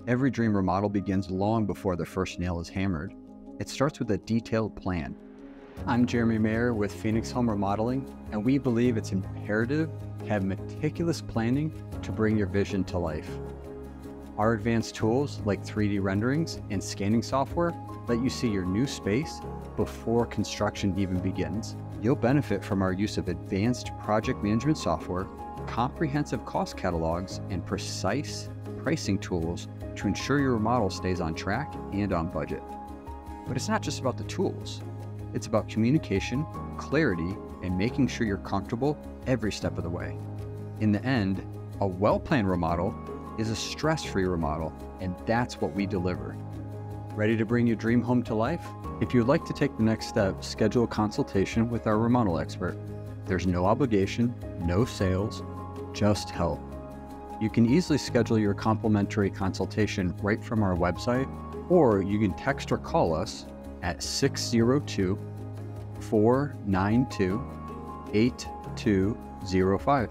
Every dream remodel begins long before the first nail is hammered. It starts with a detailed plan. I'm Jeremy Mayer with Phoenix Home Remodeling, and we believe it's imperative to have meticulous planning to bring your vision to life. Our advanced tools like 3D renderings and scanning software let you see your new space before construction even begins. You'll benefit from our use of advanced project management software, comprehensive cost catalogs, and precise pricing tools to ensure your remodel stays on track and on budget. But it's not just about the tools. It's about communication, clarity, and making sure you're comfortable every step of the way. In the end, a well-planned remodel is a stress-free remodel, and that's what we deliver. Ready to bring your dream home to life? If you'd like to take the next step, schedule a consultation with our remodel expert. There's no obligation, no sales, just help. You can easily schedule your complimentary consultation right from our website, or you can text or call us at 602-492-8205.